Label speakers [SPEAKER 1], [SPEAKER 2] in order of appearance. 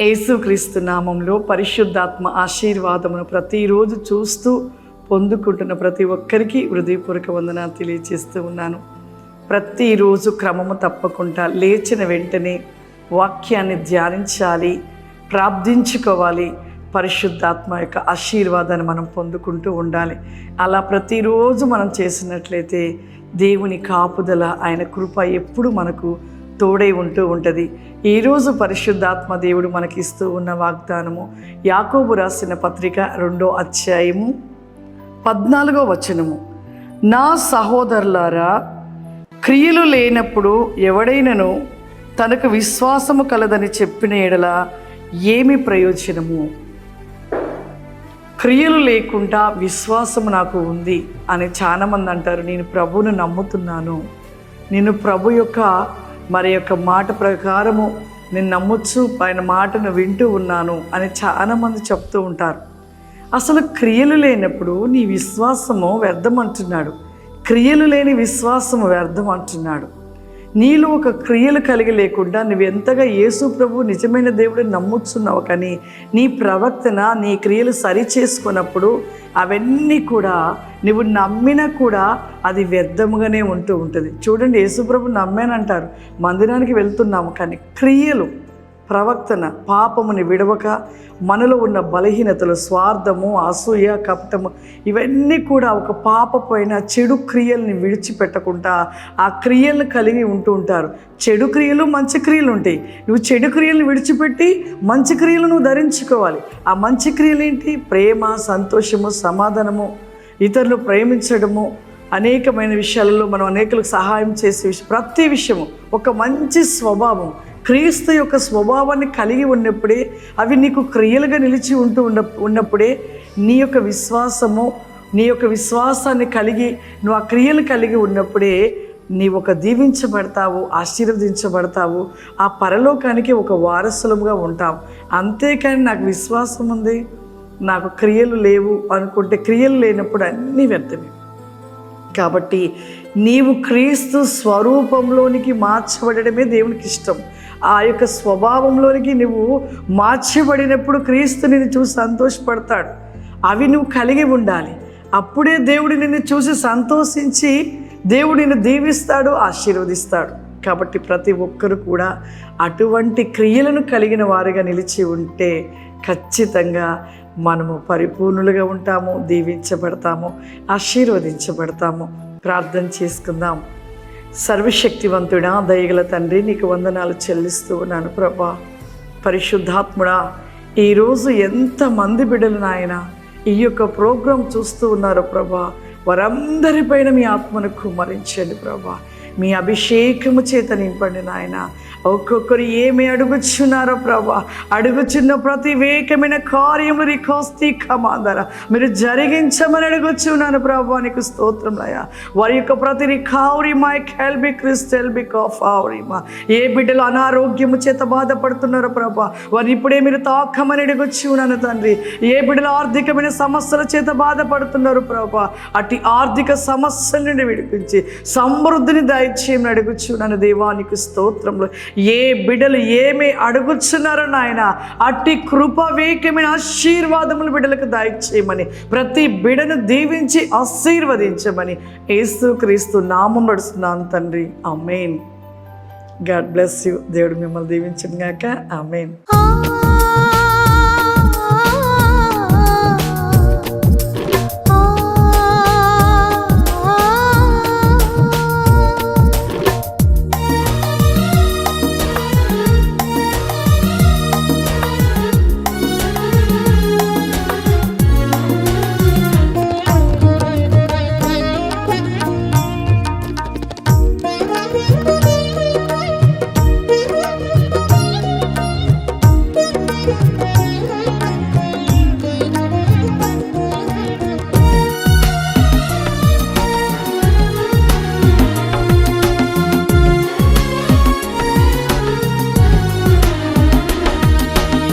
[SPEAKER 1] యేసుక్రీస్తు నామంలో పరిశుద్ధాత్మ ఆశీర్వాదమును ప్రతిరోజు చూస్తూ పొందుకుంటున్న ప్రతి ఒక్కరికి హృదయపూర్వక వందనాలు తెలియజేస్తూ ఉన్నాను. ప్రతిరోజు క్రమము తప్పకుండా లేచిన వెంటనే వాక్యాన్ని ధ్యానించాలి, ప్రార్థించుకోవాలి. పరిశుద్ధాత్మ యొక్క ఆశీర్వాదాన్ని మనం పొందుకుంటూ ఉండాలి. అలా ప్రతిరోజు మనం చేసినట్లయితే దేవుని కాపుదల, ఆయన కృప ఎప్పుడు మనకు తోడై ఉంటూ ఉంటుంది. ఈరోజు పరిశుద్ధాత్మ దేవుడు మనకిస్తూ ఉన్న వాగ్దానము యాకోబు రాసిన పత్రిక 2వ అధ్యాయము 14వ వచనము. నా సహోదరులారా, క్రియలు లేనప్పుడు ఎవడైనను తనకు విశ్వాసము కలదని చెప్పిన ఎడల ఏమి ప్రయోజనము? క్రియలు లేకుండా విశ్వాసము నాకు ఉంది అని చాలామంది అంటారు. నేను ప్రభువును నమ్ముతున్నాను, నేను ప్రభు యొక్క మాట ప్రకారము నేను నమ్మొచ్చు, ఆయన మాటను వింటూ ఉన్నాను అని చాలామంది చెప్తూ ఉంటారు. అసలు క్రియలు లేనప్పుడు నీ విశ్వాసము వ్యర్థం అంటున్నాడు. క్రియలు లేని విశ్వాసము వ్యర్థం అంటున్నాడు. నీలో ఒక క్రియలు కలిగి లేకుండా నువ్వు ఎంతగా యేసు ప్రభు నిజమైన దేవుడిని నమ్ముతున్నావు, కానీ నీ ప్రవర్తన, నీ క్రియలు సరి చేసుకున్నప్పుడు అవన్నీ కూడా నువ్వు నమ్మినా కూడా అది వ్యర్థముగానే ఉంటూ ఉంటుంది. చూడండి, యేసు ప్రభు నమ్మానంటారు, మందిరానికి వెళ్తున్నాము, కానీ క్రియలు, ప్రవర్తన, పాపముని విడవక మనలో ఉన్న బలహీనతలు, స్వార్థము, అసూయ, కపటము, ఇవన్నీ కూడా ఒక పాపపోయిన చెడు క్రియల్ని విడిచిపెట్టకుండా ఆ క్రియలను కలిగి ఉంటూ ఉంటారు. చెడు క్రియలు, మంచి క్రియలు ఉంటాయి. నువ్వు చెడు క్రియలను విడిచిపెట్టి మంచి క్రియలను ధరించుకోవాలి. ఆ మంచి క్రియలు ఏంటి? ప్రేమ, సంతోషము, సమాధానము, ఇతరులు ప్రేమించడము, అనేకమైన విషయాలలో మనం అనేకులకు సహాయం చేసే ప్రతి విషయము, ఒక మంచి స్వభావం, క్రీస్తు యొక్క స్వభావాన్ని కలిగి ఉన్నప్పుడే, అవి నీకు క్రియలుగా నిలిచి ఉన్నప్పుడే నీ యొక్క విశ్వాసము, నీ యొక్క విశ్వాసాన్ని కలిగి నువ్వు ఆ క్రియలు కలిగి ఉన్నప్పుడే నీవు ఒక దీవించబడతావు, ఆశీర్వదించబడతావు, ఆ పరలోకానికి ఒక వారసులుగా ఉంటావు. అంతేకాని నాకు విశ్వాసం ఉంది, నాకు క్రియలు లేవు అనుకుంటే క్రియలు లేనప్పుడు అన్నీ వ్యర్థమే. కాబట్టి నీవు క్రీస్తు స్వరూపంలోనికి మార్చబడమే దేవునికి ఇష్టం. ఆ యొక్క స్వభావంలోనికి నువ్వు మార్చబడినప్పుడు క్రీస్తు నిన్ను చూసి సంతోషపడతాడు. అవి నువ్వు కలిగి ఉండాలి. అప్పుడే దేవుడు నిన్ను చూసి సంతోషించి దేవుడు నిన్ను దీవిస్తాడు, ఆశీర్వదిస్తాడు. కాబట్టి ప్రతి ఒక్కరు కూడా అటువంటి క్రియలను కలిగిన వారిగా నిలిచి ఉంటే ఖచ్చితంగా మనము పరిపూర్ణులుగా ఉంటాము, దీవించబడతాము, ఆశీర్వదించబడతాము. ప్రార్థన చేసుకుందాం. సర్వశక్తివంతుడా, దయగల తండ్రి, నీకు వందనాలు చెల్లిస్తూ ఉన్నాను ప్రభా. పరిశుద్ధాత్ముడా, ఈరోజు ఎంతమంది బిడ్డలు నాయన ఈ యొక్క ప్రోగ్రాం చూస్తూ ఉన్నారు ప్రభా, వారందరిపైన మీ ఆత్మను కుమ్మరించండి ప్రభా. మీ అభిషేకము చేత నింపండి నాయన. ఒక్కొక్కరు ఏమి అడుగుచున్నారో ప్రభా, అడుగుచున్న ప్రతి వేకమైన కార్యములు రికోస్తి కమాందర మీరు జరిగించమని అడుగుచున్నాను ప్రభా. నీకు స్తోత్రంలయ్యా. వారి యొక్క ప్రతి రికవరీ మై కెల్బి క్రిస్టెల్బి కాఫావరీమా, ఏ బిడ్డలు అనారోగ్యము చేత బాధపడుతున్నారో ప్రభా, వారిని ఇప్పుడే మీరు తాకమని అడుగుచున్నాను తండ్రి. ఏ బిడ్డలు ఆర్థికమైన సమస్యల చేత బాధపడుతున్నారు ప్రభా, అటు ఆర్థిక సమస్యల నుండి విడిపించి సమృద్ధిని దయచేయమని అడుగుచున్నాను దేవానికి స్తోత్రంలో. ఏ బిడ్డలు ఏమి అడుగుచున్నారో నాయన, అట్టి కృపవేకమైన ఆశీర్వాదములు బిడ్డలకు దయచేయమని, ప్రతి బిడ్డను దీవించి ఆశీర్వదించమని యేసుక్రీస్తు నామం నడుస్తున్నాను తండ్రి. ఆమేన్. God bless you. దేవుడు మిమ్మల్ని దీవించును గాక. ఆమేన్.